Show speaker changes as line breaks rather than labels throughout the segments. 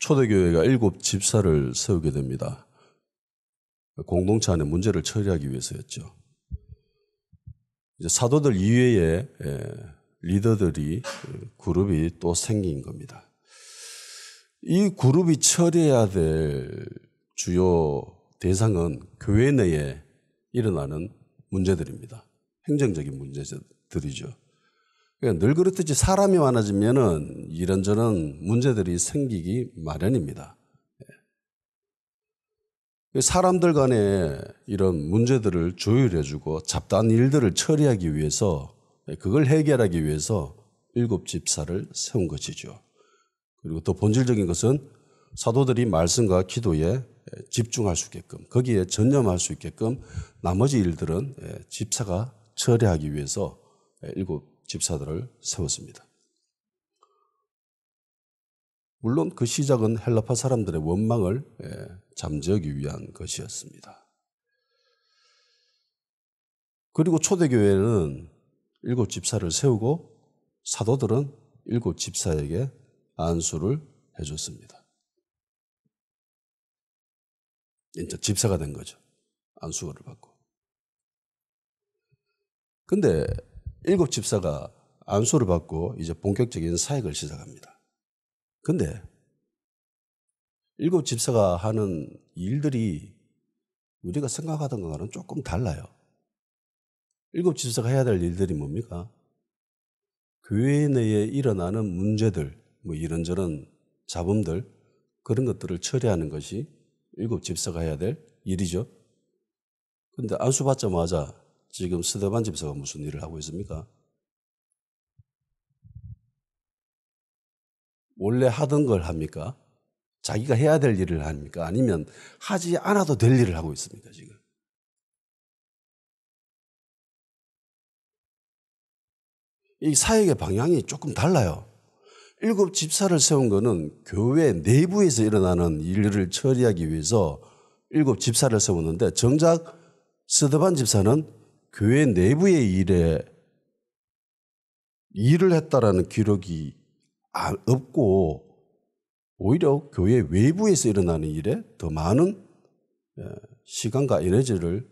초대교회가 7 집사를 세우게 됩니다. 공동체 안의 문제를 처리하기 위해서였죠. 이제 사도들 이외에 리더들이 그룹이 또 생긴 겁니다. 이 그룹이 처리해야 될 주요 대상은 교회 내에 일어나는 문제들입니다. 행정적인 문제들이죠. 그러니까 늘 그렇듯이 사람이 많아지면은 이런저런 문제들이 생기기 마련입니다. 사람들 간에 이런 문제들을 조율해주고 잡다한 일들을 처리하기 위해서 그걸 해결하기 위해서 7 집사를 세운 것이죠. 그리고 더 본질적인 것은 사도들이 말씀과 기도에 집중할 수 있게끔 거기에 전념할 수 있게끔 나머지 일들은 집사가 처리하기 위해서 7 집사들을 세웠습니다. 물론 그 시작은 헬라파 사람들의 원망을 잠재우기 위한 것이었습니다. 그리고 초대교회는 7 집사를 세우고 사도들은 7 집사에게 안수를 해줬습니다. 이제 집사가 된 거죠. 안수를 받고. 근데 7 집사가 안수를 받고 이제 본격적인 사역을 시작합니다. 근데 7 집사가 하는 일들이 우리가 생각하던 것과는 조금 달라요. 7 집사가 해야 될 일들이 뭡니까? 교회 내에 일어나는 문제들, 뭐 이런저런 잡음들, 그런 것들을 처리하는 것이 7 집사가 해야 될 일이죠. 그런데 안수 받자마자 지금 스데반 집사가 무슨 일을 하고 있습니까? 원래 하던 걸 합니까? 자기가 해야 될 일을 합니까? 아니면 하지 않아도 될 일을 하고 있습니까, 지금? 이 사역의 방향이 조금 달라요. 7 집사를 세운 거는 교회 내부에서 일어나는 일을 처리하기 위해서 7 집사를 세웠는데 정작 스데반 집사는 교회 내부의 일에 일을 했다라는 기록이 없고 오히려 교회 외부에서 일어나는 일에 더 많은 시간과 에너지를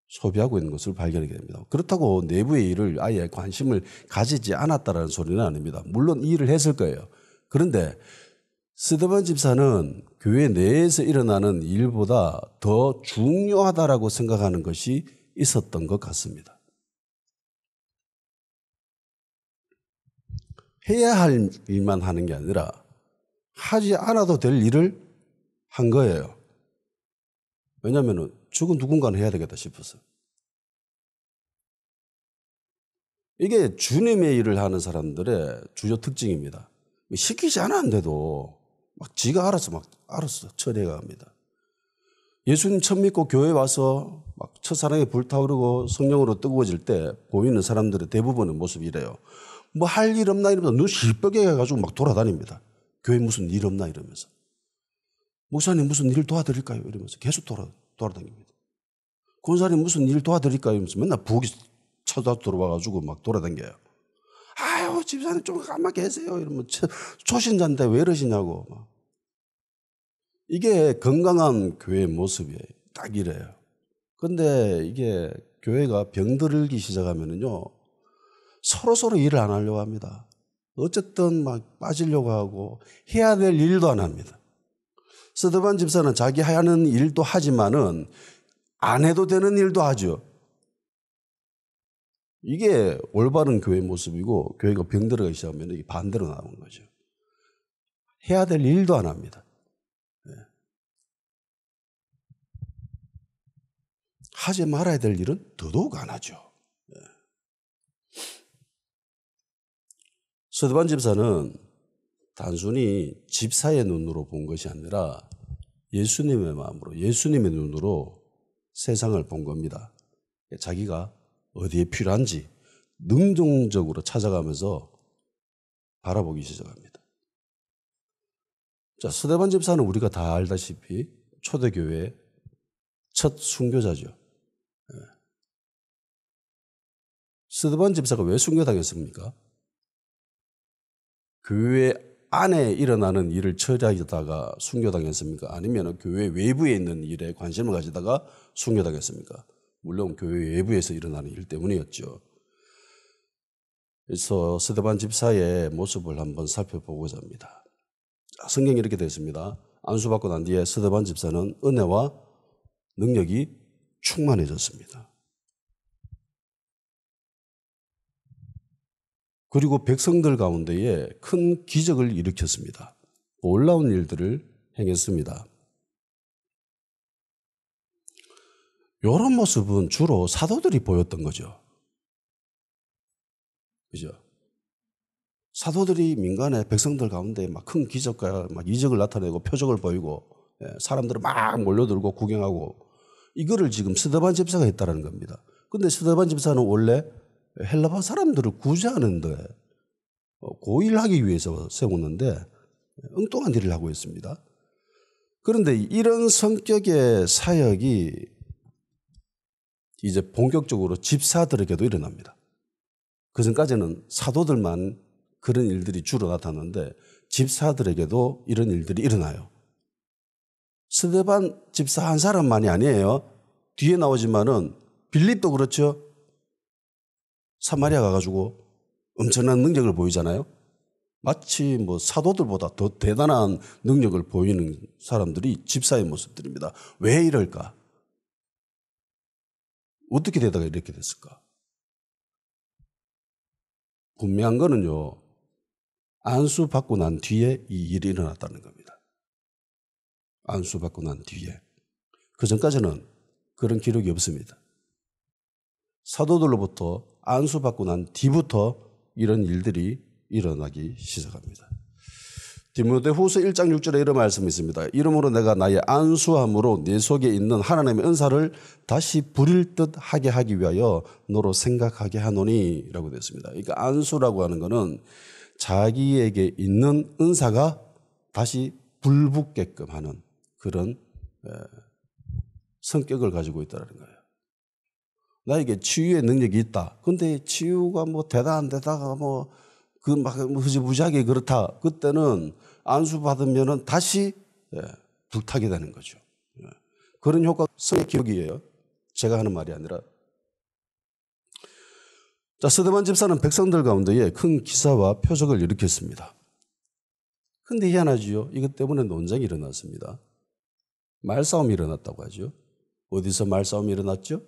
소비하고 있는 것을 발견하게 됩니다. 그렇다고 내부의 일을 아예 관심을 가지지 않았다는 소리는 아닙니다. 물론 이 일을 했을 거예요. 그런데 스데반 집사는 교회 내에서 일어나는 일보다 더 중요하다라고 생각하는 것이 있었던 것 같습니다. 해야 할 일만 하는 게 아니라 하지 않아도 될 일을 한 거예요. 왜냐하면 죽은 누군가는 해야 되겠다 싶어서. 이게 주님의 일을 하는 사람들의 주요 특징입니다. 시키지 않았는데도 막 지가 알아서 처리해 갑니다. 예수님 처음 믿고 교회 와서 막 첫사랑에 불타오르고 성령으로 뜨거워질 때 보이는 사람들의 대부분의 모습이 이래요. 뭐 할 일 없나 이러면서 눈 실뻑게 해가지고 막 돌아다닙니다. 교회 무슨 일 없나 이러면서. 목사님 무슨 일 도와드릴까요? 이러면서 계속 돌아다닙니다. 권사님 무슨 일 도와드릴까요? 이러면서 맨날 부엌에 찾아 들어와가지고 막 돌아다녀요. 아유 집사님 좀 가만 계세요. 이러면 초신자인데 왜 이러시냐고. 막. 이게 건강한 교회의 모습이에요. 딱 이래요. 근데 이게 교회가 병들기 시작하면은요 서로 일을 안 하려고 합니다. 어쨌든 막 빠지려고 하고 해야 될 일도 안 합니다. 스데반 집사는 자기 하는 일도 하지만은 안 해도 되는 일도 하죠. 이게 올바른 교회 모습이고 교회가 병들어가기 시작하면 이게 반대로 나오는 거죠. 해야 될 일도 안 합니다. 네. 하지 말아야 될 일은 더더욱 안 하죠. 네. 스데반 집사는 단순히 집사의 눈으로 본 것이 아니라 예수님의 마음으로, 예수님의 눈으로 세상을 본 겁니다. 자기가 어디에 필요한지 능동적으로 찾아가면서 바라보기 시작합니다. 자, 스데반 집사는 우리가 다 알다시피 초대교회의 첫 순교자죠. 스데반 집사가 왜 순교당했습니까? 교회 안에 일어나는 일을 처리하다가 순교당했습니까? 아니면 교회 외부에 있는 일에 관심을 가지다가 순교당했습니까? 물론 교회 외부에서 일어나는 일 때문이었죠. 그래서 스데반 집사의 모습을 한번 살펴보고자 합니다. 성경이 이렇게 되어 있습니다. 안수받고 난 뒤에 스데반 집사는 은혜와 능력이 충만해졌습니다. 그리고 백성들 가운데에 큰 기적을 일으켰습니다. 놀라운 일들을 행했습니다. 이런 모습은 주로 사도들이 보였던 거죠. 그죠? 사도들이 민간의 백성들 가운데 막 큰 기적과 막 이적을 나타내고 표적을 보이고 사람들을 막 몰려들고 구경하고 이거를 지금 스데반 집사가 했다는 겁니다. 근데 스데반 집사는 원래 헬라파 사람들을 구제하는데 고일하기 위해서 세웠는데 엉뚱한 일을 하고 있습니다. 그런데 이런 성격의 사역이 이제 본격적으로 집사들에게도 일어납니다. 그전까지는 사도들만 그런 일들이 주로 나타났는데 집사들에게도 이런 일들이 일어나요. 스데반 집사 한 사람만이 아니에요. 뒤에 나오지만은 빌립도 그렇죠. 사마리아 가가지고 엄청난 능력을 보이잖아요. 마치 뭐 사도들보다 더 대단한 능력을 보이는 사람들이 집사의 모습들입니다. 왜 이럴까? 어떻게 되다가 이렇게 됐을까? 분명한 거는요. 안수받고 난 뒤에 이 일이 일어났다는 겁니다. 안수받고 난 뒤에. 그전까지는 그런 기록이 없습니다. 사도들로부터 안수받고 난 뒤부터 이런 일들이 일어나기 시작합니다. 디모데후서 1장 6절에 이런 말씀이 있습니다. 이러므로 내가 나의 안수함으로 내 속에 있는 하나님의 은사를 다시 부릴 듯 하게 하기 위하여 너로 생각하게 하노니 라고 되어 있습니다. 그러니까 안수라고 하는 것은 자기에게 있는 은사가 다시 불붙게끔 하는 그런 성격을 가지고 있다는 거예요. 나에게 치유의 능력이 있다. 근데 치유가 뭐 대단한 데다가 뭐 그 막 흐지부지하게 그렇다. 그때는 안수 받으면은 다시 불타게 되는 거죠. 그런 효과 성의 기록이에요. 제가 하는 말이 아니라. 자, 스데반 집사는 백성들 가운데에 큰 기사와 표적을 일으켰습니다. 근데 희한하지요. 이것 때문에 논쟁이 일어났습니다. 말싸움이 일어났다고 하죠. 어디서 말싸움이 일어났죠?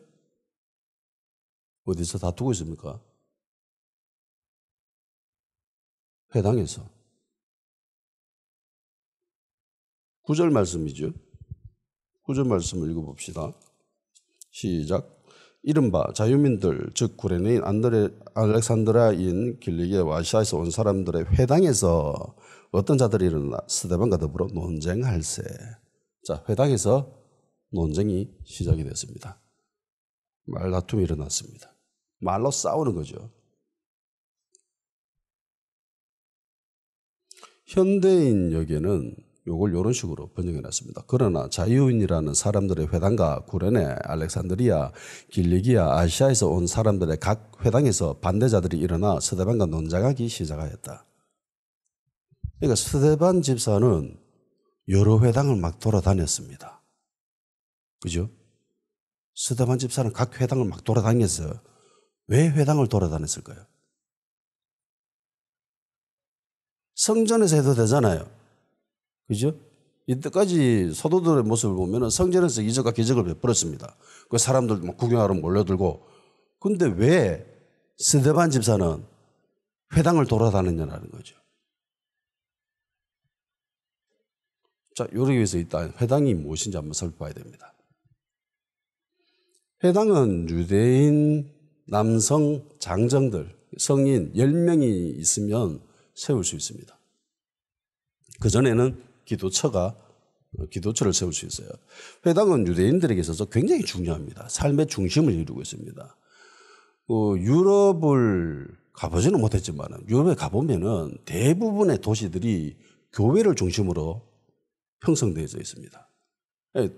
어디서 다투고 있습니까? 회당에서. 9절 말씀이죠. 9절 말씀을 읽어봅시다. 시작. 이른바 자유민들 즉 구레네인 알렉산드라인 길리기와 아시아에서 온 사람들의 회당에서 어떤 자들이 일어나 스데반과 더불어 논쟁할세. 자, 회당에서 논쟁이 시작이 됐습니다. 말다툼이 일어났습니다. 말로 싸우는 거죠. 현대인 역에는 요걸 이런 식으로 번역해 놨습니다. 그러나 자유인이라는 사람들의 회당과 구레네, 알렉산드리아, 길리기아, 아시아에서 온 사람들의 각 회당에서 반대자들이 일어나 스데반과 논쟁하기 시작하였다. 그러니까 스데반 집사는 여러 회당을 막 돌아다녔습니다. 그죠? 스데반 집사는 각 회당을 막 돌아다녔어요. 왜 회당을 돌아다녔을까요? 성전에서 해도 되잖아요. 그죠? 이때까지 사도들의 모습을 보면 성전에서 이적과 기적을 베풀었습니다. 그 사람들 막 구경하러 몰려들고. 근데 왜 스데반 집사는 회당을 돌아다녔냐는 거죠. 자, 여기 위해서 일단 회당이 무엇인지 한번 살펴봐야 됩니다. 회당은 유대인 남성 장정들, 성인 10명이 있으면 세울 수 있습니다. 그전에는 기도처를 세울 수 있어요. 회당은 유대인들에게 있어서 굉장히 중요합니다. 삶의 중심을 이루고 있습니다. 유럽을 가보지는 못했지만 유럽에 가보면은 대부분의 도시들이 교회를 중심으로 형성되어 있습니다.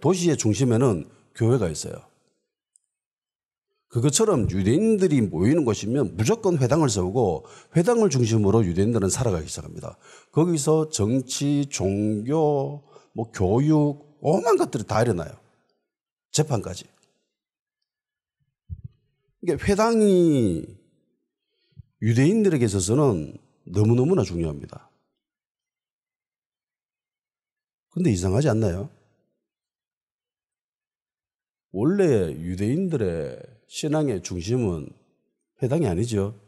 도시의 중심에는 교회가 있어요. 그것처럼 유대인들이 모이는 곳이면 무조건 회당을 세우고 회당을 중심으로 유대인들은 살아가기 시작합니다. 거기서 정치, 종교, 뭐 교육, 오만 것들이 다 일어나요. 재판까지. 그러니까 회당이 유대인들에게 있어서는 너무너무나 중요합니다. 근데 이상하지 않나요? 원래 유대인들의 신앙의 중심은 회당이 아니죠.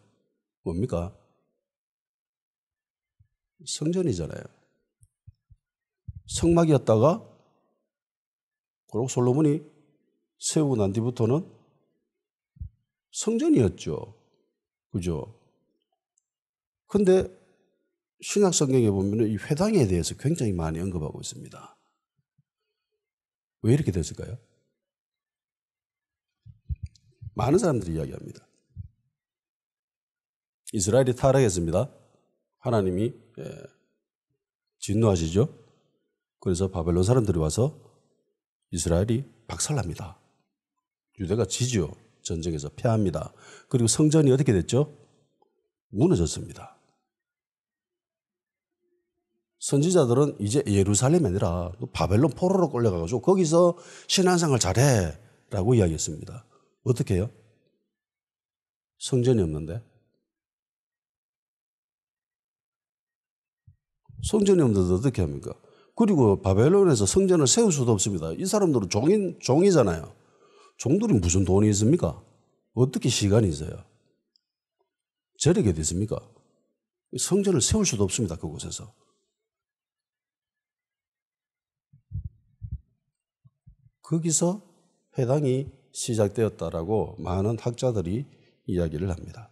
뭡니까? 성전이잖아요. 성막이었다가 그리고 솔로몬이 세우고 난 뒤부터는 성전이었죠. 그죠? 근데 신약 성경에 보면 이 회당에 대해서 굉장히 많이 언급하고 있습니다. 왜 이렇게 됐을까요? 많은 사람들이 이야기합니다. 이스라엘이 타락했습니다. 하나님이 진노하시죠. 그래서 바벨론 사람들이 와서 이스라엘이 박살납니다. 유대가 지죠. 전쟁에서 패합니다. 그리고 성전이 어떻게 됐죠? 무너졌습니다. 선지자들은 이제 예루살렘이 아니라 바벨론 포로로 끌려가가지고 거기서 신앙생활 잘해 라고 이야기했습니다. 어떻게 해요? 성전이 없는데? 성전이 없는데 어떻게 합니까? 그리고 바벨론에서 성전을 세울 수도 없습니다. 이 사람들은 종이잖아요. 종들이 무슨 돈이 있습니까? 어떻게 시간이 있어요? 재력이 어디 있습니까? 성전을 세울 수도 없습니다. 그곳에서. 거기서 회당이 시작되었다라고 많은 학자들이 이야기를 합니다.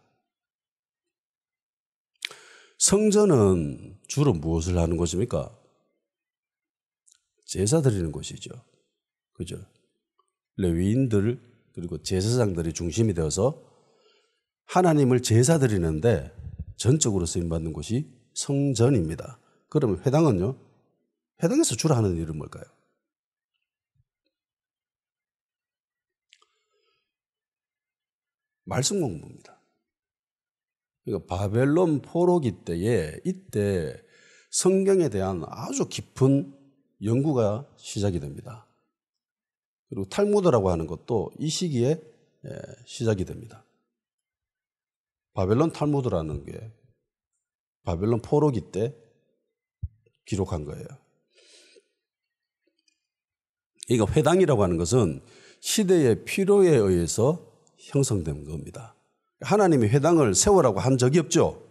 성전은 주로 무엇을 하는 곳입니까? 제사 드리는 곳이죠. 그죠? 레위인들 그리고 제사장들이 중심이 되어서 하나님을 제사 드리는데 전적으로 쓰임받는 곳이 성전입니다. 그러면 회당은요? 회당에서 주로 하는 일은 뭘까요? 말씀 공부입니다. 그러니까 바벨론 포로기 때에 이때 성경에 대한 아주 깊은 연구가 시작이 됩니다. 그리고 탈무드라고 하는 것도 이 시기에 시작이 됩니다. 바벨론 탈무드라는 게 바벨론 포로기 때 기록한 거예요. 그러니까 회당이라고 하는 것은 시대의 필요에 의해서 형성된 겁니다. 하나님이 회당을 세우라고 한 적이 없죠.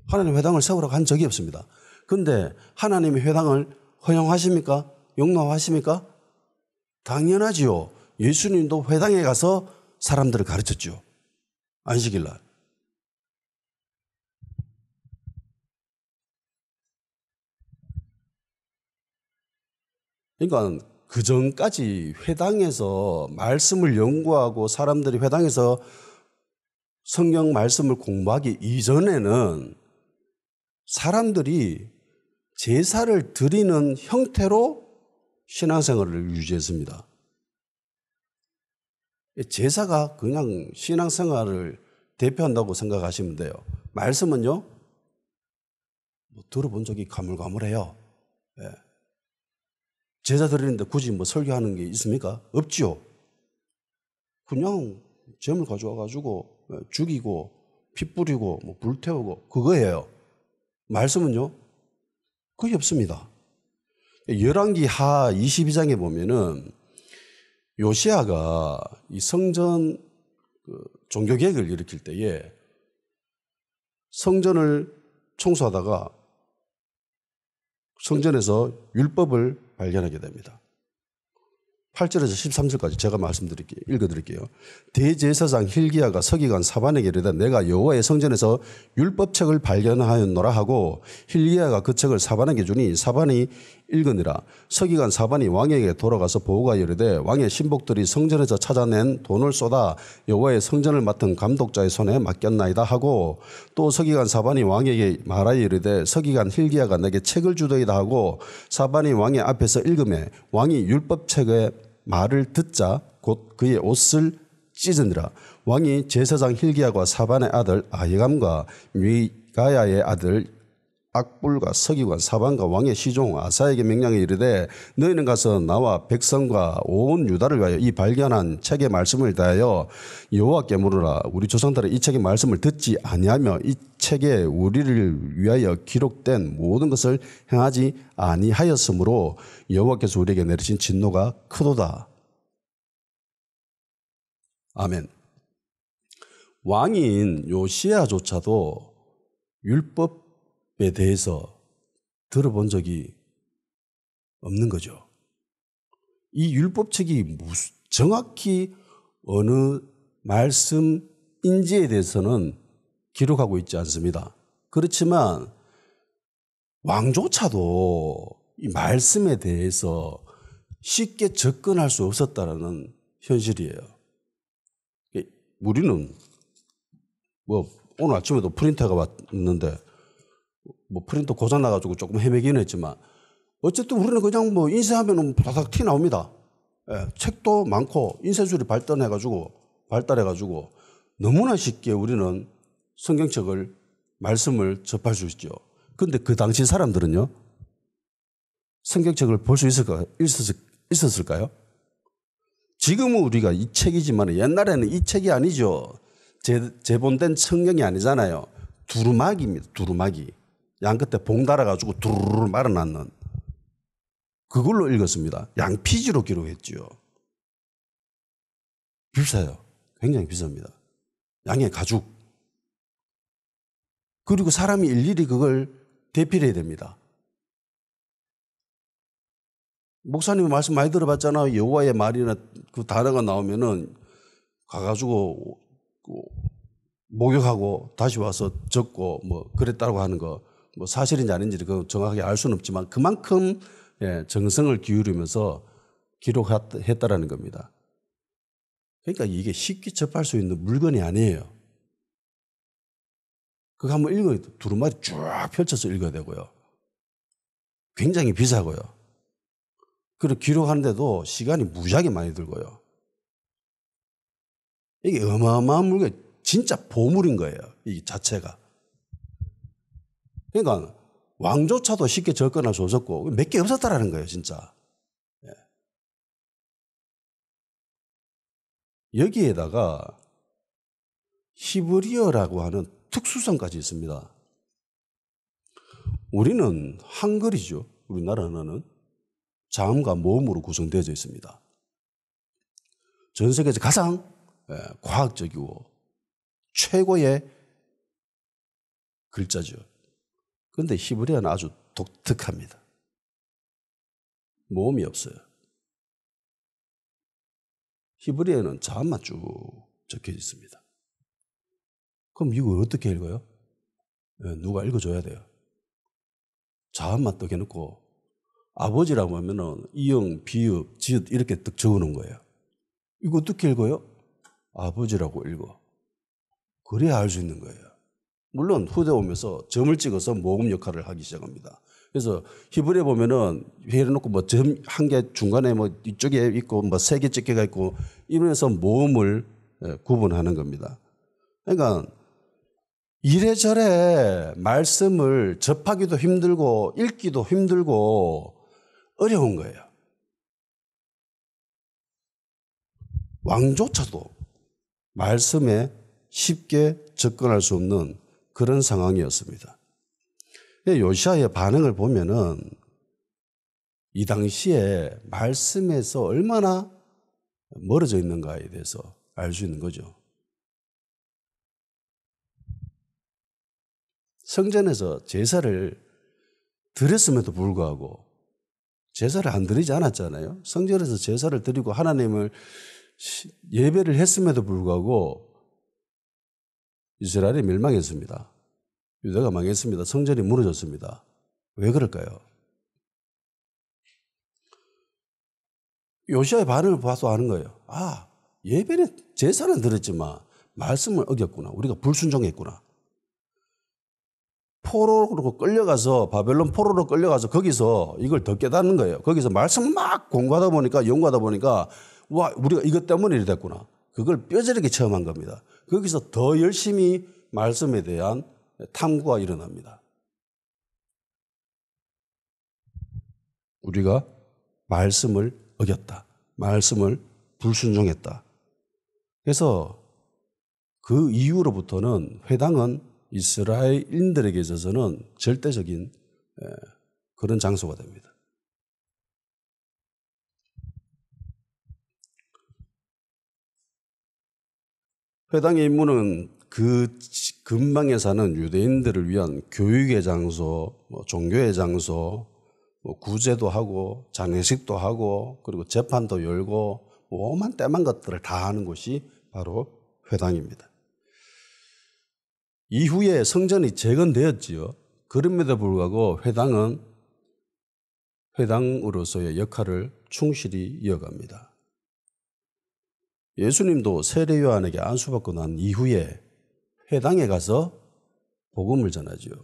하나님 회당을 세우라고 한 적이 없습니다. 그런데 하나님이 회당을 허용하십니까? 용납하십니까? 당연하지요. 예수님도 회당에 가서 사람들을 가르쳤죠. 안식일 날. 그러니까 그 전까지 회당에서 말씀을 연구하고 사람들이 회당에서 성경 말씀을 공부하기 이전에는 사람들이 제사를 드리는 형태로 신앙생활을 유지했습니다. 제사가 그냥 신앙생활을 대표한다고 생각하시면 돼요. 말씀은요, 뭐 들어본 적이 가물가물해요. 예. 제사 드리는데 굳이 뭐 설교하는 게 있습니까? 없지요. 그냥 재물 가져와가지고 죽이고 피 뿌리고 뭐 불태우고 그거예요. 말씀은요? 그게 없습니다. 열왕기 하 22장에 보면은 요시야가 이 성전 종교개혁을 일으킬 때에 성전을 청소하다가 성전에서 율법을 발견하게 됩니다. 8절에서 13절까지 제가 읽어드릴게요. 대제사장 hil기야가 서기관 사반에게 이르되 내가 여호와의 성전에서 율법책을 발견하였노라 하고 hil기야가 그 책을 사반에게 주니 사반이 읽으니라. 서기관 사반이 왕에게 돌아가서 보고가 이르되 왕의 신복들이 성전에서 찾아낸 돈을 쏟아 여호와의 성전을 맡은 감독자의 손에 맡겼나이다 하고 또 서기관 사반이 왕에게 말하여 이르되 서기관 hil기야가 내게 책을 주더이다 하고 사반이 왕의 앞에서 읽으매 왕이 율법책의 말을 듣자 곧 그의 옷을 찢으니라. 왕이 제사장 hil기야와 사반의 아들 아히감과 미가야의 아들 악불과 서기관 사반과 왕의 시종 아사에게 명령에 이르되 너희는 가서 나와 백성과 온 유다를 위하여 이 발견한 책의 말씀을 다하여 여호와께 물으라. 우리 조상들은 이 책의 말씀을 듣지 아니하며 이 책에 우리를 위하여 기록된 모든 것을 행하지 아니하였으므로 여호와께서 우리에게 내리신 진노가 크도다. 아멘. 왕인 요시야조차도 율법에 대해서 들어본 적이 없는 거죠. 이 율법책이 정확히 어느 말씀인지에 대해서는 기록하고 있지 않습니다. 그렇지만 왕조차도 이 말씀에 대해서 쉽게 접근할 수 없었다는 현실이에요. 우리는 오늘 아침에도 프린터가 왔는데 프린터 고장 나가지고 조금 헤매기는 했지만 어쨌든 우리는 그냥 인쇄하면 다닥 티 나옵니다. 예, 책도 많고 인쇄술이 발달해가지고 너무나 쉽게 우리는 성경책을 말씀을 접할 수 있죠. 그런데 그 당시 사람들은요, 성경책을 볼 수 있었을까요? 지금은 우리가 이 책이지만 옛날에는 이 책이 아니죠. 재본된 성경이 아니잖아요. 두루마기입니다. 두루마기. 양 끝에 봉 달아가지고 두루루 말아놨는 그걸로 읽었습니다. 양피지로 기록했지요. 비싸요. 굉장히 비쌉니다. 양의 가죽. 그리고 사람이 일일이 그걸 대필해야 됩니다. 목사님 말씀 많이 들어봤잖아요. 여호와의 말이나 그 단어가 나오면은 가가지고 목욕하고 다시 와서 적고 그랬다고 하는 거 사실인지 아닌지 그 정확하게 알 수는 없지만 그만큼 정성을 기울이면서 기록했다라는 겁니다. 그러니까 이게 쉽게 접할 수 있는 물건이 아니에요. 그거 한번 읽어야 돼. 두루마리 쫙 펼쳐서 읽어야 되고요. 굉장히 비싸고요. 그리고 기록하는데도 시간이 무지하게 많이 들고요. 이게 어마어마한 물건, 진짜 보물인 거예요. 이 자체가. 그러니까 왕조차도 쉽게 접근할 수 없었고 몇 개 없었다라는 거예요, 진짜. 여기에다가 히브리어라고 하는 특수성까지 있습니다. 우리는 한글이죠. 우리나라 언어는 자음과 모음으로 구성되어 있습니다. 전 세계에서 가장 과학적이고 최고의 글자죠. 그런데 히브리어는 아주 독특합니다. 모음이 없어요. 히브리어는 자음만 쭉 적혀 있습니다. 그럼 이걸 어떻게 읽어요? 누가 읽어줘야 돼요. 자음만 딱 해놓고 아버지라고 하면은 이응, 비읍, 지읒 이렇게 딱 적어놓은 거예요. 이거 어떻게 읽어요? 아버지라고 읽어. 그래야 알 수 있는 거예요. 물론 후대 오면서 점을 찍어서 모음 역할을 하기 시작합니다. 그래서 히브리에 보면은 해놓고 점 한 개 중간에 이쪽에 있고 세 개 찍혀가 있고 이러면서 모음을 구분하는 겁니다. 그러니까 이래저래 말씀을 접하기도 힘들고 읽기도 힘들고 어려운 거예요. 왕조차도 말씀에 쉽게 접근할 수 없는 그런 상황이었습니다. 요시야의 반응을 보면은 이 당시에 말씀에서 얼마나 멀어져 있는가에 대해서 알 수 있는 거죠. 성전에서 제사를 드렸음에도 불구하고 제사를 안 드리지 않았잖아요. 성전에서 제사를 드리고 하나님을 예배를 했음에도 불구하고 이스라엘이 멸망했습니다. 유다가 망했습니다. 성전이 무너졌습니다. 왜 그럴까요? 요시야의 반응을 봐서 아는 거예요. 아, 예배는 제사는 드렸지만 말씀을 어겼구나. 우리가 불순종했구나. 포로로 끌려가서 바벨론 포로로 끌려가서 거기서 이걸 더 깨닫는 거예요. 거기서 말씀 막 공부하다 보니까 연구하다 보니까 와 우리가 이것 때문에 이래 됐구나. 그걸 뼈저리게 체험한 겁니다. 거기서 더 열심히 말씀에 대한 탐구가 일어납니다. 우리가 말씀을 어겼다. 말씀을 불순종했다. 그래서 그 이후로부터는 회당은 이스라엘인들에게 있어서는 절대적인 그런 장소가 됩니다. 회당의 임무는 그 근방에 사는 유대인들을 위한 교육의 장소, 종교의 장소, 구제도 하고 장례식도 하고 그리고 재판도 열고 오만 때만 것들을 다 하는 곳이 바로 회당입니다. 이후에 성전이 재건되었지요. 그럼에도 불구하고 회당은 회당으로서의 역할을 충실히 이어갑니다. 예수님도 세례 요한에게 안수받고 난 이후에 회당에 가서 복음을 전하지요.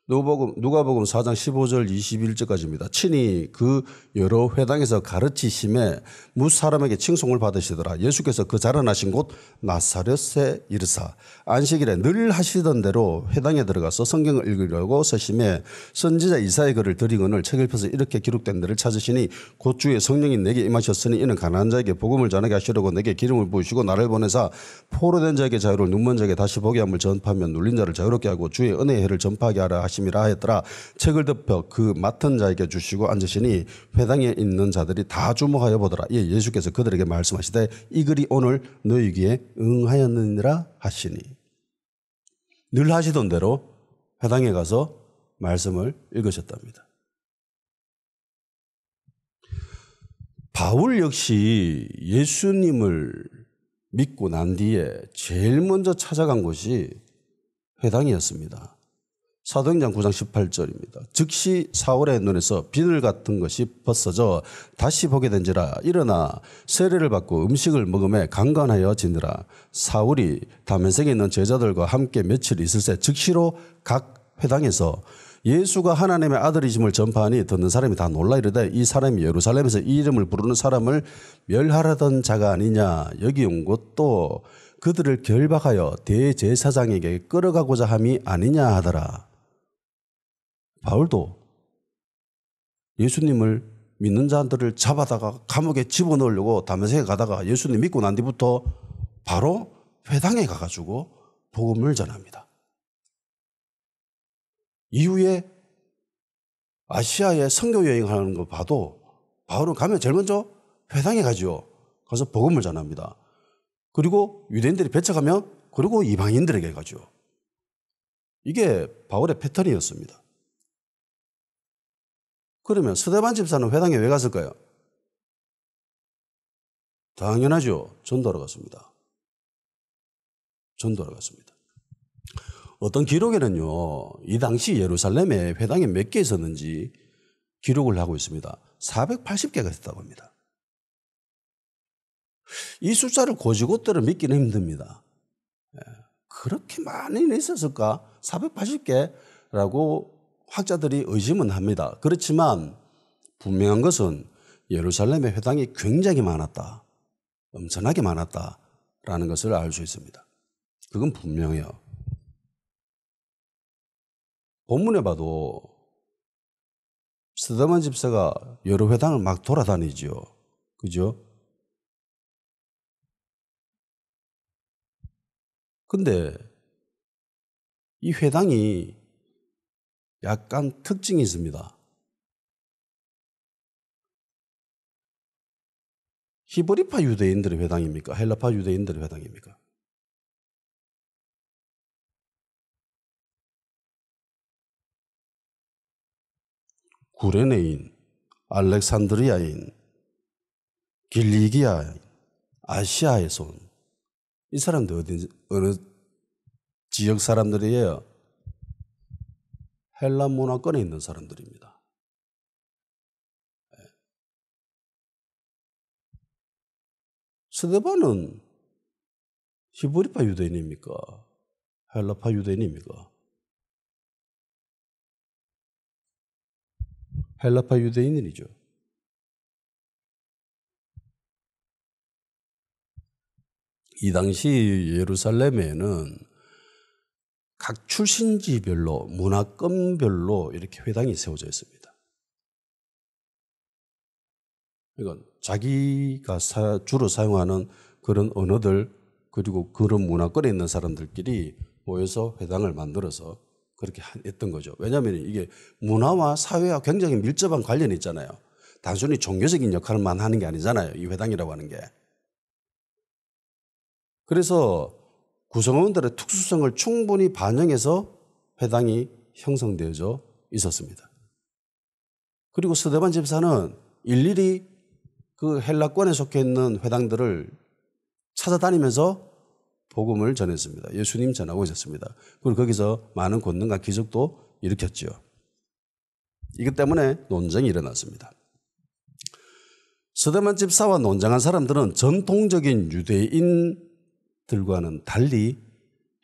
누가복음 4장 15절 21절까지입니다. 친히 그 여러 회당에서 가르치심에 무 사람에게 칭송을 받으시더라. 예수께서 그 자라나신 곳 나사렛에 이르사 안식일에 늘 하시던 대로 회당에 들어가서 성경을 읽으려고 서심해 선지자 이사야의 글을 드리거늘 책을 펴서 이렇게 기록된 데를 찾으시니 곧 주의 성령이 내게 임하셨으니 이는 가난한 자에게 복음을 전하게 하시려고 내게 기름을 부으시고 나를 보내사 포로된 자에게 자유를 눈먼 자에게 다시 보게 함을 전파하며 눌린 자를 자유롭게 하고 주의 은혜의 해를 전파하게 하라 하심이라 하였더라. 책을 덮어 그 맡은 자에게 주시고 앉으시니 회당에 있는 자들이 다 주목하여 보더라. 이에 예수께서 그들에게 말씀하시되 이 글이 오늘 너희에게 응하였느니라 하시니 늘 하시던 대로 회당에 가서 말씀을 읽으셨답니다. 바울 역시 예수님을 믿고 난 뒤에 제일 먼저 찾아간 곳이 회당이었습니다. 사도행전 9장 18절입니다. 즉시 사울의 눈에서 비늘 같은 것이 벗어져 다시 보게 된지라 일어나 세례를 받고 음식을 먹음에 강건하여 지느라 사울이 다메섹에 있는 제자들과 함께 며칠 있을새 즉시로 각 회당에서 예수가 하나님의 아들이심을 전파하니 듣는 사람이 다 놀라 이르되 이 사람이 예루살렘에서 이 이름을 부르는 사람을 멸하려던 자가 아니냐 여기 온 것도 그들을 결박하여 대제사장에게 끌어가고자 함이 아니냐 하더라. 바울도 예수님을 믿는 자들을 잡아다가 감옥에 집어넣으려고 다메섹에 가다가 예수님 믿고 난 뒤부터 바로 회당에 가가지고 복음을 전합니다. 이후에 아시아에 선교 여행하는 거 봐도 바울은 가면 제일 먼저 회당에 가죠. 가서 복음을 전합니다. 그리고 유대인들이 배척하면 그리고 이방인들에게 가죠. 이게 바울의 패턴이었습니다. 그러면 스데반 집사는 회당에 왜 갔을까요? 당연하죠. 전도하러 갔습니다. 전도하러 갔습니다. 어떤 기록에는요, 이 당시 예루살렘에 회당이 몇 개 있었는지 기록을 하고 있습니다. 480개가 있었다고 합니다. 이 숫자를 고지고대로 믿기는 힘듭니다. 그렇게 많이 있었을까? 480개라고 학자들이 의심은 합니다. 그렇지만 분명한 것은 예루살렘의 회당이 굉장히 많았다. 엄청나게 많았다라는 것을 알 수 있습니다. 그건 분명해요. 본문에 봐도 스데반 집사가 여러 회당을 막 돌아다니죠. 그죠? 근데 이 회당이 약간 특징이 있습니다. 히브리파 유대인들의 회당입니까? 헬라파 유대인들의 회당입니까? 구레네인, 알렉산드리아인, 길리기아인, 아시아에서 온 이 사람들 어느 지역 사람들이에요? 헬라 문화권에 있는 사람들입니다. 스데반은 히브리파 유대인입니까? 헬라파 유대인입니까? 헬라파 유대인이죠. 이 당시 예루살렘에는 각 출신지별로 문화권별로 이렇게 회당이 세워져 있습니다. 그러니까 자기가 주로 사용하는 그런 언어들 그리고 그런 문화권에 있는 사람들끼리 모여서 회당을 만들어서 그렇게 했던 거죠. 왜냐하면 이게 문화와 사회와 굉장히 밀접한 관련이 있잖아요. 단순히 종교적인 역할만 하는 게 아니잖아요. 이 회당이라고 하는 게. 그래서 구성원들의 특수성을 충분히 반영해서 회당이 형성되어져 있었습니다. 그리고 스데반 집사는 일일이 그 헬라권에 속해 있는 회당들을 찾아다니면서 복음을 전했습니다. 예수님 전하고 있었습니다. 그리고 거기서 많은 권능과 기적도 일으켰죠. 이것 때문에 논쟁이 일어났습니다. 스데반 집사와 논쟁한 사람들은 전통적인 유대인들과는 달리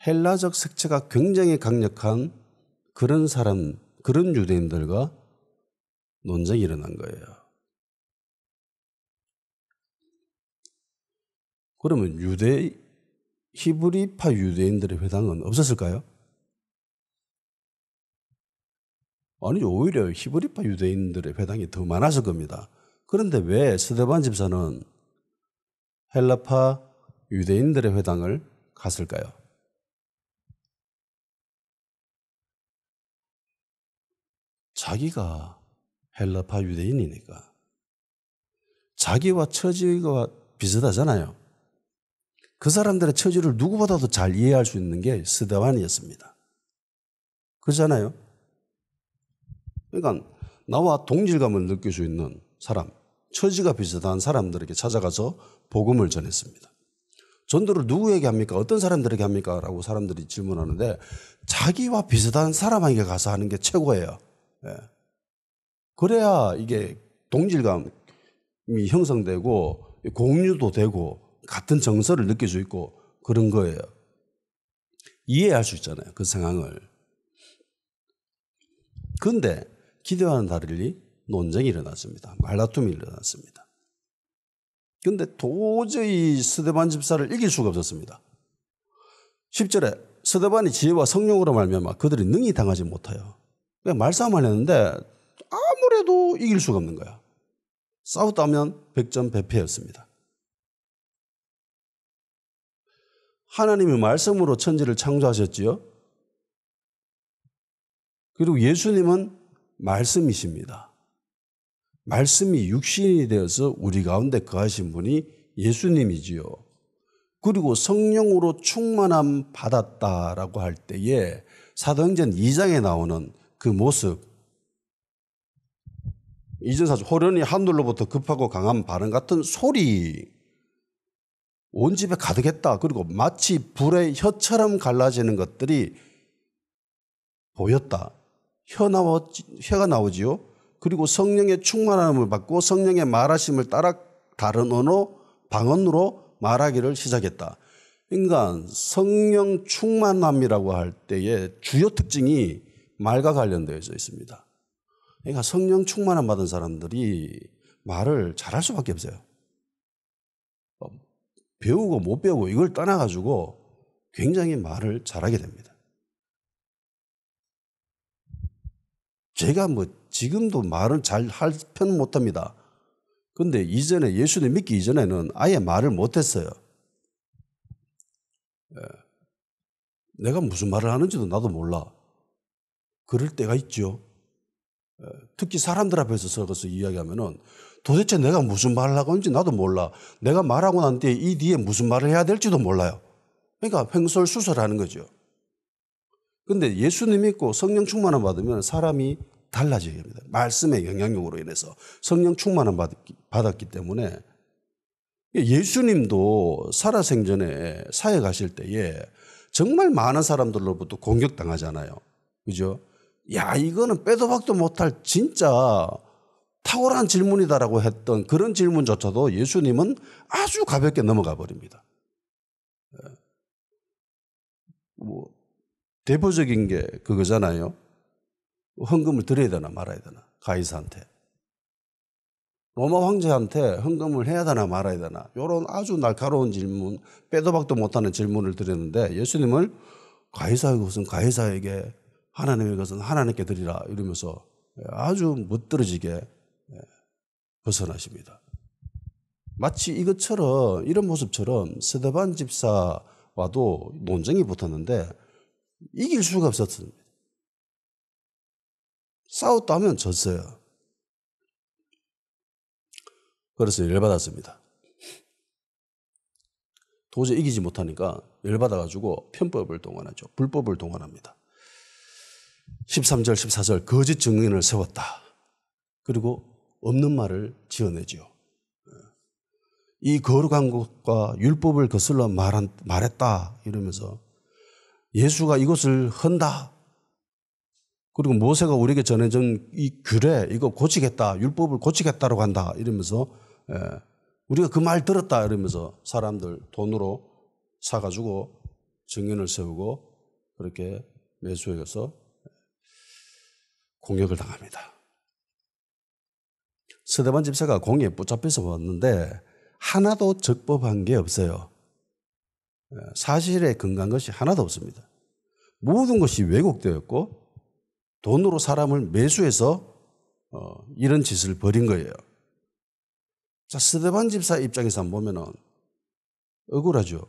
헬라적 색채가 굉장히 강력한 그런 유대인들과 논쟁이 일어난 거예요. 그러면 히브리파 유대인들의 회당은 없었을까요? 아니죠. 오히려 히브리파 유대인들의 회당이 더 많았을 겁니다. 그런데 왜 스데반 집사는 헬라파 유대인들의 회당을 갔을까요? 자기가 헬라파 유대인이니까. 자기와 처지가 비슷하잖아요. 그 사람들의 처지를 누구보다도 잘 이해할 수 있는 게 스데반이었습니다. 그렇잖아요. 그러니까 나와 동질감을 느낄 수 있는 사람, 처지가 비슷한 사람들에게 찾아가서 복음을 전했습니다. 전도를 누구에게 합니까? 어떤 사람들에게 합니까? 라고 사람들이 질문하는데 자기와 비슷한 사람에게 가서 하는 게 최고예요. 예. 그래야 이게 동질감이 형성되고 공유도 되고 같은 정서를 느낄 수 있고 그런 거예요. 이해할 수 있잖아요. 그 상황을. 그런데 기대와는 달리 논쟁이 일어났습니다. 말다툼이 일어났습니다. 그런데 도저히 스데반 집사를 이길 수가 없었습니다. 10절에 스데반이 지혜와 성령으로 말미암아 그들이 능히 당하지 못하여 그냥 말싸움을 했는데 아무래도 이길 수가 없는 거야. 싸웠다 하면 백전백패였습니다. 하나님이 말씀으로 천지를 창조하셨지요. 그리고 예수님은 말씀이십니다. 말씀이 육신이 되어서 우리 가운데 거하신 분이 예수님이지요. 그리고 성령으로 충만함 받았다라고 할 때에 사도행전 2장에 나오는 그 모습, 이전사주 호련히 하늘로부터 급하고 강한 바람 같은 소리 온 집에 가득했다. 그리고 마치 불의 혀처럼 갈라지는 것들이 보였다. 혀가 나오지요. 그리고 성령의 충만함을 받고 성령의 말하심을 따라 다른 언어, 방언으로 말하기를 시작했다. 그러니까 성령 충만함이라고 할 때의 주요 특징이 말과 관련되어 있습니다. 그러니까 성령 충만함 받은 사람들이 말을 잘할 수밖에 없어요. 배우고 못 배우고 이걸 떠나가지고 굉장히 말을 잘하게 됩니다. 제가 지금도 말은 잘 할 편은 못합니다. 그런데 이전에 예수님 믿기 이전에는 아예 말을 못했어요. 내가 무슨 말을 하는지도 나도 몰라. 그럴 때가 있죠. 특히 사람들 앞에서 서서 이야기하면은 도대체 내가 무슨 말을 하고 있는지 나도 몰라. 내가 말하고 난 뒤에 이 뒤에 무슨 말을 해야 될지도 몰라요. 그러니까 횡설수설하는 거죠. 그런데 예수님 믿고 성령 충만함 받으면 사람이 달라지게 됩니다. 말씀의 영향력으로 인해서 성령 충만함 받았기 때문에 예수님도 살아생전에 사회 가실 때에 정말 많은 사람들로부터 공격당하잖아요. 그죠? 야, 이거는 빼도 박도 못할 진짜 탁월한 질문이다라고 했던 그런 질문조차도 예수님은 아주 가볍게 넘어가 버립니다. 대표적인 게 그거잖아요. 헌금을 드려야 되나 말아야 되나 가이사한테. 로마 황제한테 헌금을 해야 되나 말아야 되나 이런 아주 날카로운 질문, 빼도 박도 못하는 질문을 드렸는데 예수님을 가이사의 것은 가이사에게, 하나님의 것은 하나님께 드리라 이러면서 아주 멋들어지게 벗어나십니다. 마치 이것처럼, 이런 모습처럼 스데반 집사와도 논쟁이 붙었는데 이길 수가 없었습니다. 싸웠다 하면 졌어요. 그래서 열받았습니다. 도저히 이기지 못하니까 열받아가지고 편법을 동원하죠. 불법을 동원합니다. 13절, 14절 거짓 증인을 세웠다. 그리고 없는 말을 지어내죠. 이 거룩한 것과 율법을 거슬러 말했다 이러면서 예수가 이것을 헌다. 그리고 모세가 우리에게 전해준 이 규례 이거 고치겠다. 율법을 고치겠다라고 한다 이러면서 우리가 그 말 들었다 이러면서 사람들 돈으로 사가지고 증인을 세우고 그렇게 매수해 가서 공격을 당합니다. 스데반 집사가 공에 붙잡혀서 왔는데 하나도 적법한 게 없어요. 사실에 근거한 것이 하나도 없습니다. 모든 것이 왜곡되었고 돈으로 사람을 매수해서 이런 짓을 벌인 거예요. 자, 스데반 집사 입장에서 한번 보면은 억울하죠.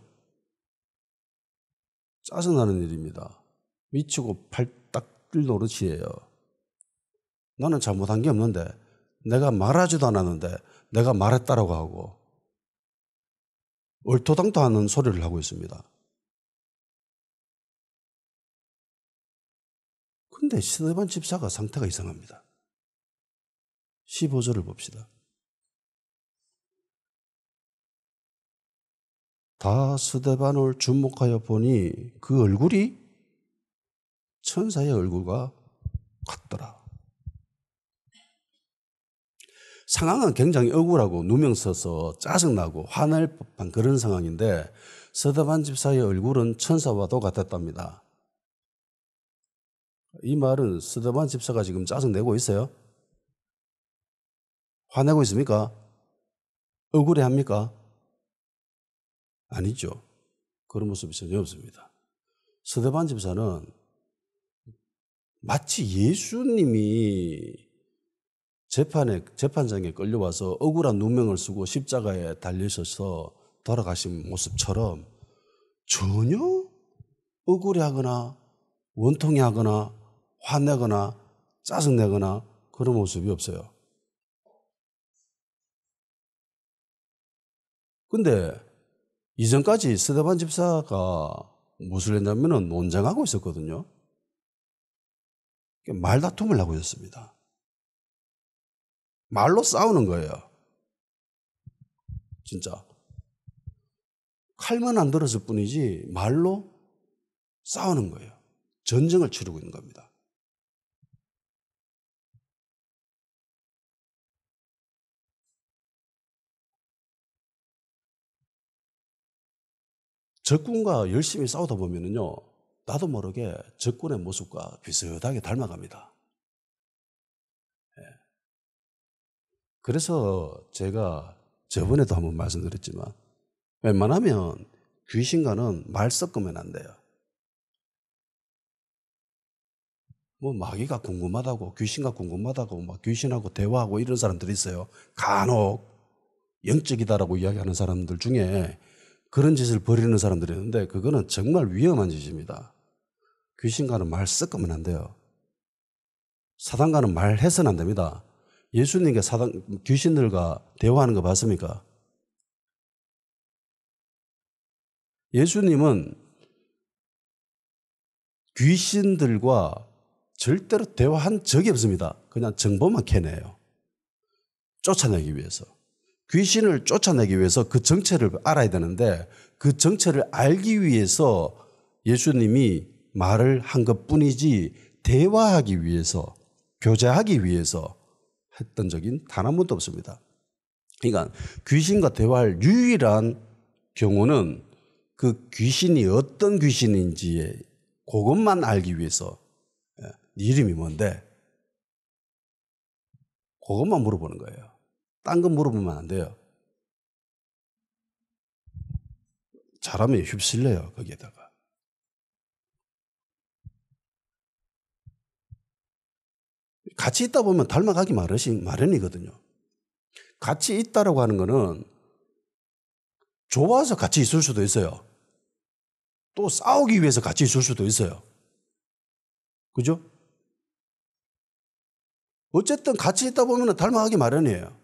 짜증나는 일입니다. 미치고 팔딱 뛸 노릇이에요. 나는 잘못한 게 없는데 내가 말하지도 않았는데 내가 말했다라고 하고 얼토당토하는 소리를 하고 있습니다. 근데 스데반 집사가 상태가 이상합니다. 15절을 봅시다. 다 스데반을 주목하여 보니 그 얼굴이 천사의 얼굴과 같더라. 상황은 굉장히 억울하고 누명 써서 짜증나고 화낼 법한 그런 상황인데 스데반 집사의 얼굴은 천사와도 같았답니다. 이 말은 스데반 집사가 지금 짜증내고 있어요? 화내고 있습니까? 억울해합니까? 아니죠. 그런 모습이 전혀 없습니다. 스데반 집사는 마치 예수님이 재판장에 끌려와서 억울한 누명을 쓰고 십자가에 달리셔서 돌아가신 모습처럼 전혀 억울해하거나 원통해하거나 화내거나 짜증내거나 그런 모습이 없어요. 근데 이전까지 스데반 집사가 무엇을 했냐면 논쟁하고 있었거든요. 말다툼을 하고 있었습니다. 말로 싸우는 거예요. 진짜. 칼만 안 들었을 뿐이지 말로 싸우는 거예요. 전쟁을 치르고 있는 겁니다. 적군과 열심히 싸우다 보면은요, 나도 모르게 적군의 모습과 비슷하게 닮아갑니다. 그래서 제가 저번에도 한번 말씀드렸지만 웬만하면 귀신과는 말 섞으면 안 돼요. 뭐 마귀가 궁금하다고 귀신과 궁금하다고 막 귀신하고 대화하고 이런 사람들이 있어요. 간혹 영적이다라고 이야기하는 사람들 중에 그런 짓을 벌이는 사람들이 있는데 그거는 정말 위험한 짓입니다. 귀신과는 말 섞으면 안 돼요. 사단과는 말해서는 안 됩니다. 예수님께 귀신들과 대화하는 거 봤습니까? 예수님은 귀신들과 절대로 대화한 적이 없습니다. 그냥 정보만 캐내요. 쫓아내기 위해서. 귀신을 쫓아내기 위해서 그 정체를 알아야 되는데 그 정체를 알기 위해서 예수님이 말을 한 것뿐이지 대화하기 위해서, 교제하기 위해서 했던 적이 단 한 번도 없습니다. 그러니까 귀신과 대화할 유일한 경우는 그 귀신이 어떤 귀신인지 그것만 알기 위해서 네 이름이 뭔데? 그것만 물어보는 거예요. 딴 거 물어보면 안 돼요. 잘하면 휩쓸려요, 거기에다가. 같이 있다 보면 닮아가기 마련이거든요. 같이 있다라고 하는 거는 좋아서 같이 있을 수도 있어요. 또 싸우기 위해서 같이 있을 수도 있어요. 그죠? 어쨌든 같이 있다 보면 닮아가기 마련이에요.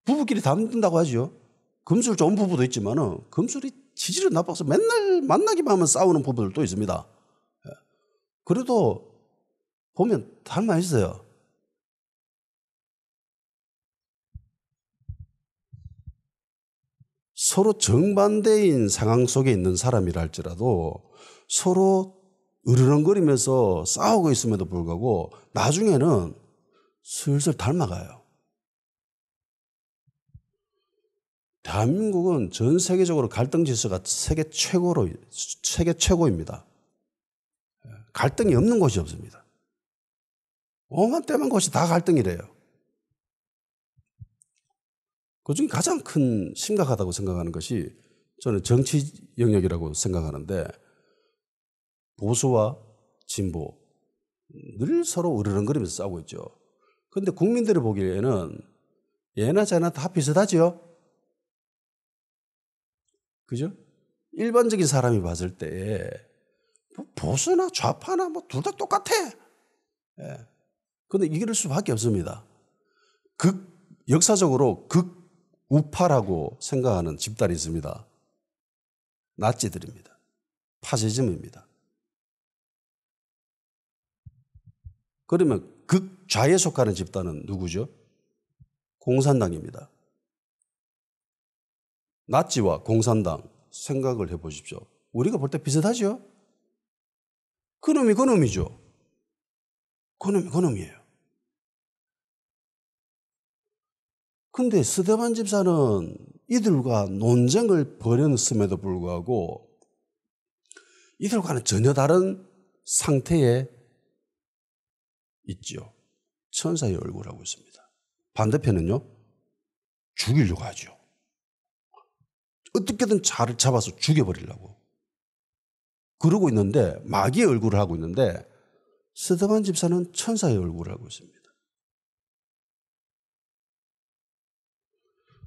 부부끼리 닮는다고 하죠. 금술 좋은 부부도 있지만은 금술이 지질은 나빠서 맨날 만나기만 하면 싸우는 부부들도 있습니다. 그래도 보면 닮아 있어요. 서로 정반대인 상황 속에 있는 사람이라 할지라도 서로 으르렁거리면서 싸우고 있음에도 불구하고 나중에는 슬슬 닮아가요. 대한민국은 전 세계적으로 갈등 지수가 세계 최고입니다. 갈등이 없는 곳이 없습니다. 오만 때만 곳이 다 갈등이래요. 그중에 가장 큰 심각하다고 생각하는 것이 저는 정치 영역이라고 생각하는데 보수와 진보 늘 서로 으르렁거리면서 싸우고 있죠. 그런데 국민들이 보기에는 예나 저나 다 비슷하죠. 그죠? 일반적인 사람이 봤을 때 보수나 좌파나 뭐 둘 다 똑같아. 그런데 이럴 수밖에 없습니다. 역사적으로 극우파라고 생각하는 집단이 있습니다. 나치들입니다. 파시즘입니다. 그러면 극좌에 속하는 집단은 누구죠? 공산당입니다. 나치와 공산당 생각을 해보십시오. 우리가 볼 때 비슷하죠? 그놈이 그놈이죠. 그놈이 그놈이에요. 근데 스데반 집사는 이들과 논쟁을 벌였음에도 불구하고 이들과는 전혀 다른 상태에 있죠. 천사의 얼굴을 하고 있습니다. 반대편은요, 죽이려고 하죠. 어떻게든 자를 잡아서 죽여버리려고. 그러고 있는데, 마귀의 얼굴을 하고 있는데, 스데반 집사는 천사의 얼굴을 하고 있습니다.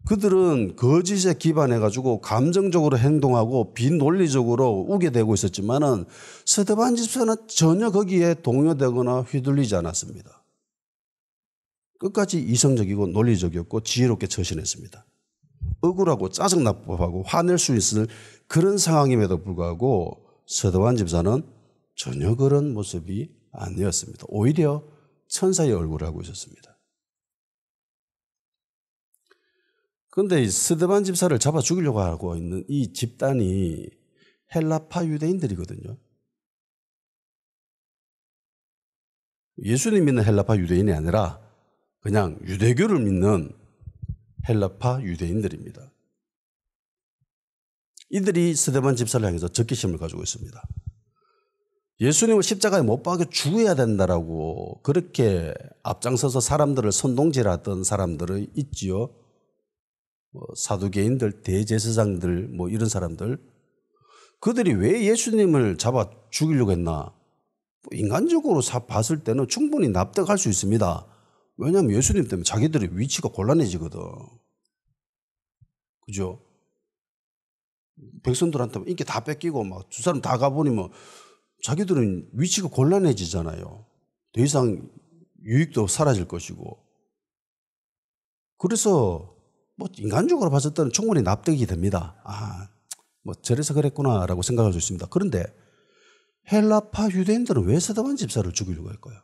그들은 거짓에 기반해가지고 감정적으로 행동하고 비논리적으로 우게되고 있었지만은 스데반 집사는 전혀 거기에 동요되거나 휘둘리지 않았습니다. 끝까지 이성적이고 논리적이었고 지혜롭게 처신했습니다. 억울하고 짜증나고 화낼 수 있을 그런 상황임에도 불구하고 스데반 집사는 전혀 그런 모습이 아니었습니다. 오히려 천사의 얼굴을 하고 있었습니다. 그런데 스데반 집사를 잡아 죽이려고 하고 있는 이 집단이 헬라파 유대인들이거든요. 예수님 믿는 헬라파 유대인이 아니라 그냥 유대교를 믿는 헬라파 유대인들입니다. 이들이 스데반 집사를 향해서 적개심을 가지고 있습니다. 예수님을 십자가에 못 박아 죽여야 된다라고 그렇게 앞장서서 사람들을 선동질하던 사람들이 있지요. 사두개인들, 대제사장들, 이런 사람들. 그들이 왜 예수님을 잡아 죽이려고 했나? 인간적으로 봤을 때는 충분히 납득할 수 있습니다. 왜냐하면 예수님 때문에 자기들의 위치가 곤란해지거든. 그죠? 백성들한테 인기 다 뺏기고 두 사람 다 가보니 자기들은 위치가 곤란해지잖아요. 더 이상 유익도 사라질 것이고. 그래서 인간적으로 봤을 때는 충분히 납득이 됩니다. 저래서 그랬구나라고 생각할 수 있습니다. 그런데 헬라파 유대인들은 왜 스데반 집사를 죽이려고 할까요?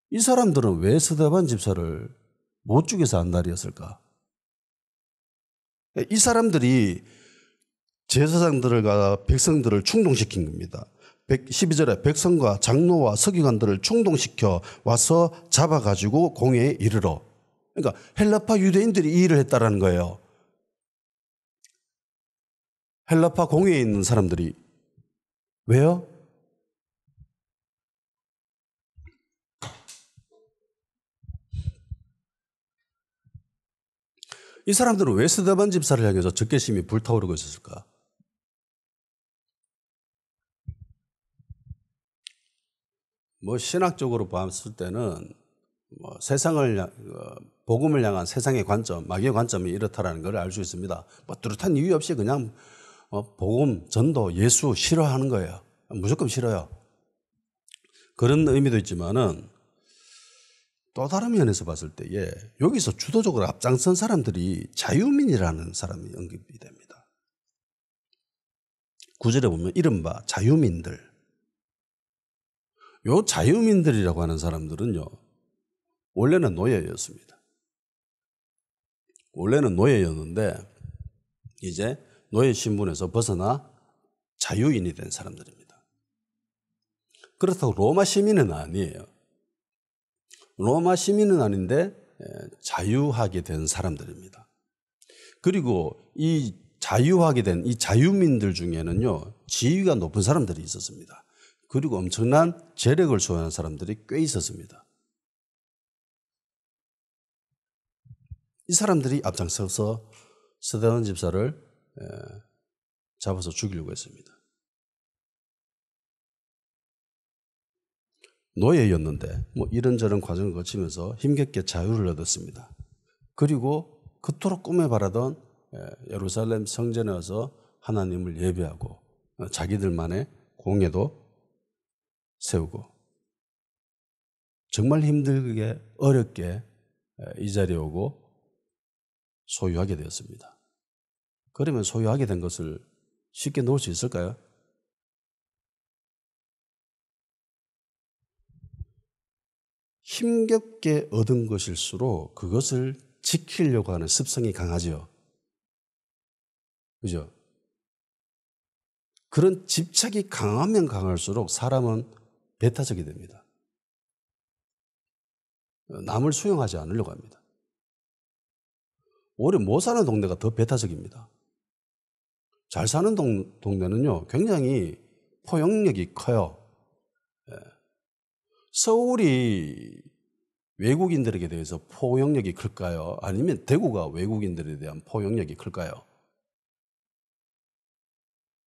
이 사람들은 왜 스데반 집사를 못 죽여서 안달이었을까? 이 사람들이 제사장들과 백성들을 충동시킨 겁니다. 12절에 백성과 장로와 서기관들을 충동시켜 와서 잡아가지고 공회에 이르러. 그러니까 헬라파 유대인들이 이 일을 했다라는 거예요. 헬라파 공회에 있는 사람들이. 왜요? 이 사람들은 왜 스데반 집사를 향해서 적개심이 불타오르고 있었을까? 뭐 신학적으로 봤을 때는 뭐 복음을 향한 세상의 관점, 마귀의 관점이 이렇다라는 걸 알 수 있습니다. 뭐 뚜렷한 이유 없이 그냥 복음, 전도, 예수 싫어하는 거예요. 무조건 싫어요. 그런 의미도 있지만은 또 다른 면에서 봤을 때에 여기서 주도적으로 앞장선 사람들이 자유민이라는 사람이 언급이 됩니다. 9절에 보면 이른바 자유민들. 요 자유민들이라고 하는 사람들은요, 원래는 노예였습니다. 원래는 노예였는데 이제 노예 신분에서 벗어나 자유인이 된 사람들입니다. 그렇다고 로마 시민은 아니에요. 로마 시민은 아닌데 자유하게 된 사람들입니다. 그리고 이 자유하게 된 이 자유민들 중에는요, 지위가 높은 사람들이 있었습니다. 그리고 엄청난 재력을 소유한 사람들이 꽤 있었습니다. 이 사람들이 앞장서서 스데반 집사를 잡아서 죽이려고 했습니다. 노예였는데 뭐 이런저런 과정을 거치면서 힘겹게 자유를 얻었습니다. 그리고 그토록 꿈에 바라던 예루살렘 성전에 와서 하나님을 예배하고 자기들만의 공예도 세우고 정말 힘들게 어렵게 이 자리에 오고 소유하게 되었습니다. 그러면 소유하게 된 것을 쉽게 놓을 수 있을까요? 힘겹게 얻은 것일수록 그것을 지키려고 하는 습성이 강하죠. 그죠? 그런 집착이 강하면 강할수록 사람은 배타적이 됩니다. 남을 수용하지 않으려고 합니다. 오히려 못 사는 동네가 더 배타적입니다. 잘 사는 동네는요, 굉장히 포용력이 커요. 서울이 외국인들에게 대해서 포용력이 클까요? 아니면 대구가 외국인들에 대한 포용력이 클까요?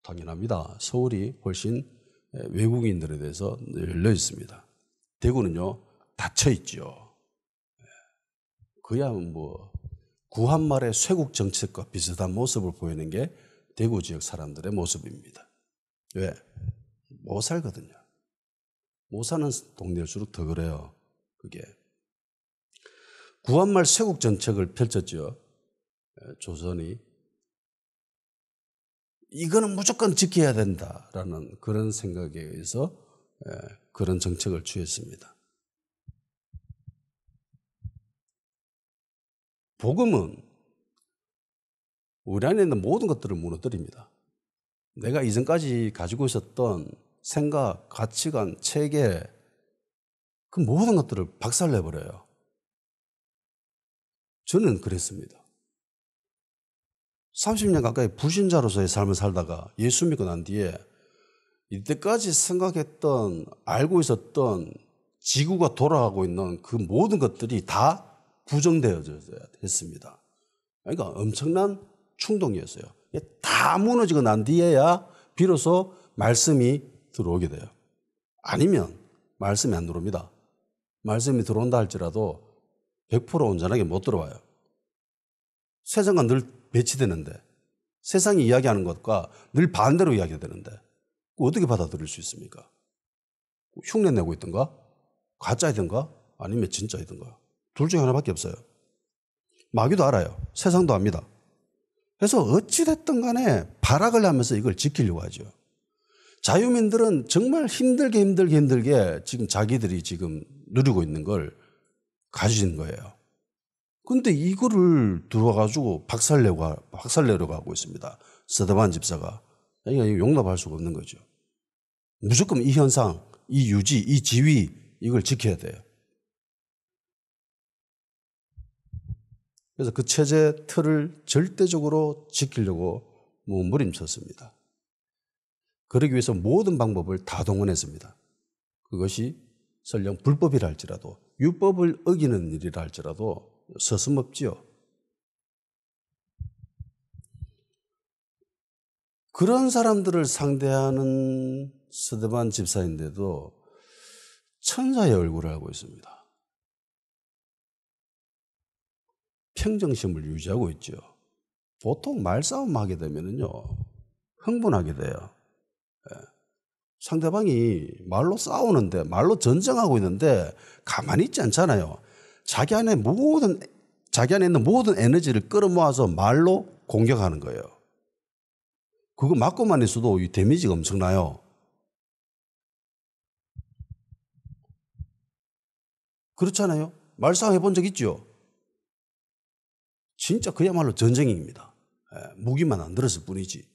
당연합니다. 서울이 훨씬 외국인들에 대해서 열려 있습니다. 대구는요, 닫혀 있죠. 그야 뭐 구한말의 쇄국 정책과 비슷한 모습을 보이는 게 대구 지역 사람들의 모습입니다. 왜? 못 살거든요. 못 사는 동네일수록 더 그래요. 그게. 구한말 쇄국 정책을 펼쳤죠. 조선이. 이거는 무조건 지켜야 된다라는 그런 생각에 의해서 그런 정책을 취했습니다. 복음은 우리 안에 있는 모든 것들을 무너뜨립니다. 내가 이전까지 가지고 있었던 생각, 가치관, 체계, 그 모든 것들을 박살내버려요. 저는 그랬습니다. 30년 가까이 불신자로서의 삶을 살다가 예수 믿고 난 뒤에 이때까지 생각했던, 알고 있었던 지구가 돌아가고 있는 그 모든 것들이 다 부정되어져야 했습니다. 그러니까 엄청난 충동이었어요. 다 무너지고 난 뒤에야 비로소 말씀이 들어오게 돼요. 아니면 말씀이 안 들어옵니다. 말씀이 들어온다 할지라도 100% 온전하게 못 들어와요. 세상과 늘 배치되는데, 세상이 이야기하는 것과 늘 반대로 이야기가 되는데 어떻게 받아들일 수 있습니까? 흉내내고 있던가? 가짜이던가? 아니면 진짜이던가? 둘 중에 하나밖에 없어요. 마귀도 알아요. 세상도 압니다. 그래서 어찌됐든 간에 발악을 하면서 이걸 지키려고 하죠. 자유민들은 정말 힘들게 지금 자기들이 지금 누리고 있는 걸 가지신 거예요. 근데 이거를 들어와가지고 박살내려고 하고 있습니다. 스데반 집사가. 이거 용납할 수가 없는 거죠. 무조건 이 현상, 이 유지, 이 지위, 이걸 지켜야 돼요. 그래서 그 체제 틀을 절대적으로 지키려고 몸부림쳤습니다. 그러기 위해서 모든 방법을 다 동원했습니다. 그것이 설령 불법이라 할지라도, 율법을 어기는 일이라 할지라도 서슴없지요. 그런 사람들을 상대하는 스데반 집사인데도 천사의 얼굴을 하고 있습니다. 평정심을 유지하고 있죠. 보통 말싸움 하게 되면요, 흥분하게 돼요. 상대방이 말로 싸우는데, 말로 전쟁하고 있는데 가만히 있지 않잖아요. 자기 안에 있는 모든 에너지를 끌어모아서 말로 공격하는 거예요. 그거 맞고만 있어도 이 데미지가 엄청나요. 그렇잖아요. 말싸움 해본 적 있죠? 진짜 그야말로 전쟁입니다. 무기만 안 들었을 뿐이지.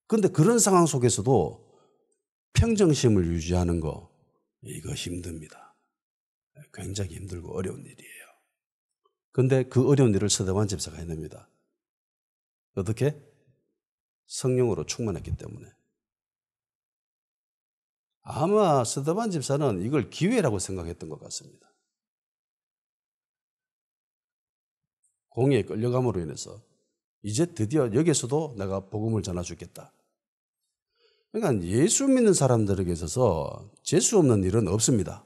그런데 그런 상황 속에서도 평정심을 유지하는 거, 이거 힘듭니다. 굉장히 힘들고 어려운 일이에요. 그런데 그 어려운 일을 스데반 집사가 해냅니다. 어떻게? 성령으로 충만했기 때문에. 아마 스데반 집사는 이걸 기회라고 생각했던 것 같습니다. 공의에 끌려감으로 인해서 이제 드디어 여기서도 내가 복음을 전해주겠다. 그러니까 예수 믿는 사람들에게 있어서 재수 없는 일은 없습니다.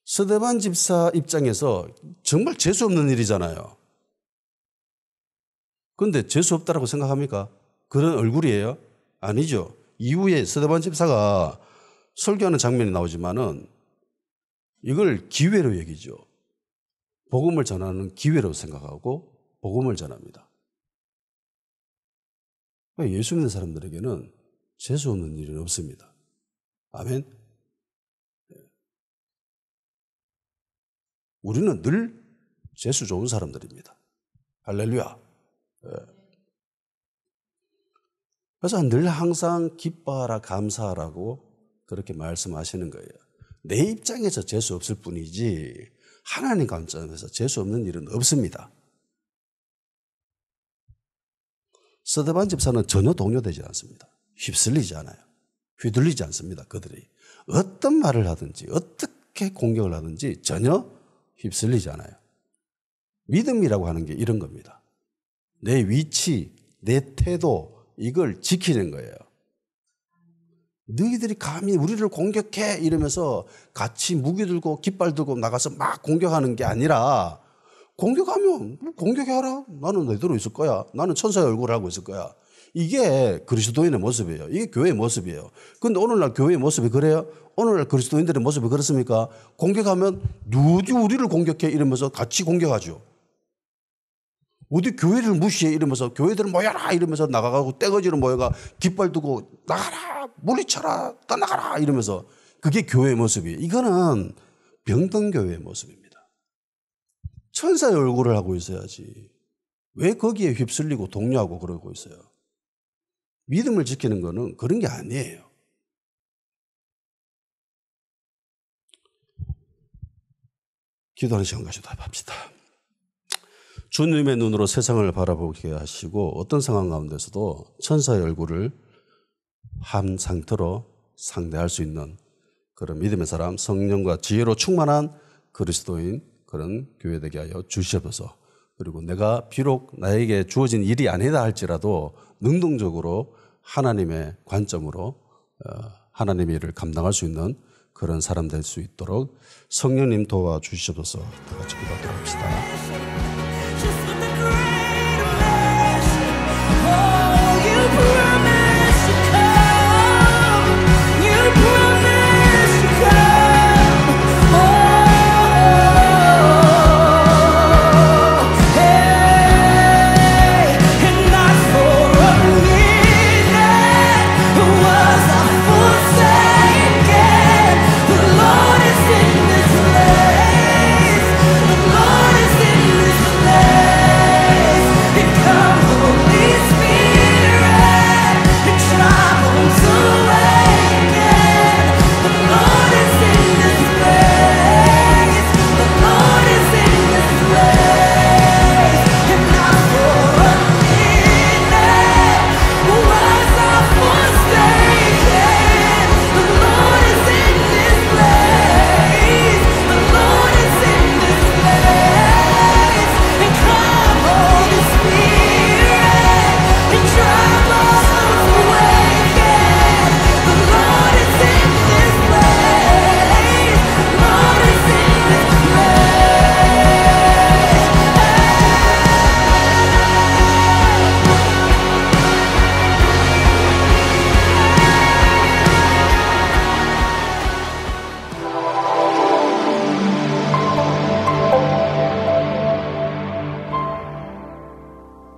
스데반 집사 입장에서 정말 재수 없는 일이잖아요. 그런데 재수 없다라고 생각합니까? 그런 얼굴이에요? 아니죠. 이후에 스데반 집사가 설교하는 장면이 나오지만은 이걸 기회로 여기죠. 복음을 전하는 기회로 생각하고 복음을 전합니다. 예수 믿는 사람들에게는 재수 없는 일은 없습니다. 아멘. 우리는 늘 재수 좋은 사람들입니다. 할렐루야. 그래서 늘 항상 기뻐하라 감사하라고 그렇게 말씀하시는 거예요. 내 입장에서 재수 없을 뿐이지 하나님 관점에서 재수 없는 일은 없습니다. 스데반 집사는 전혀 동요되지 않습니다. 휩쓸리지 않아요. 휘둘리지 않습니다. 그들이 어떤 말을 하든지 어떻게 공격을 하든지 전혀 휩쓸리지 않아요. 믿음이라고 하는 게 이런 겁니다. 내 위치, 내 태도, 이걸 지키는 거예요. 너희들이 감히 우리를 공격해 이러면서 같이 무기 들고 깃발 들고 나가서 막 공격하는 게 아니라, 공격하면 공격해라. 나는 너희대로 있을 거야. 나는 천사의 얼굴을 하고 있을 거야. 이게 그리스도인의 모습이에요. 이게 교회의 모습이에요. 그런데 오늘날 교회의 모습이 그래요? 오늘날 그리스도인들의 모습이 그렇습니까? 공격하면 누구 우리를 공격해 이러면서 같이 공격하죠. 어디 교회를 무시해 이러면서 교회들 모여라 이러면서 나가고 떼거지로 모여가 깃발 두고 나가라 물리쳐라 떠나가라 이러면서, 그게 교회의 모습이에요. 이거는 병든교회의 모습입니다. 천사의 얼굴을 하고 있어야지 왜 거기에 휩쓸리고 동요하고 그러고 있어요? 믿음을 지키는 거는 그런 게 아니에요. 기도하는 시간 가지도록 합시다. 주님의 눈으로 세상을 바라보게 하시고 어떤 상황 가운데서도 천사의 얼굴을 한 상태로 상대할 수 있는 그런 믿음의 사람, 성령과 지혜로 충만한 그리스도인, 그런 교회 되게 하여 주시옵소서. 그리고 내가 비록 나에게 주어진 일이 아니다 할지라도 능동적으로 하나님의 관점으로 하나님의 일을 감당할 수 있는 그런 사람 될 수 있도록 성령님 도와주시옵소서. 다 같이 기도하도록 합시다.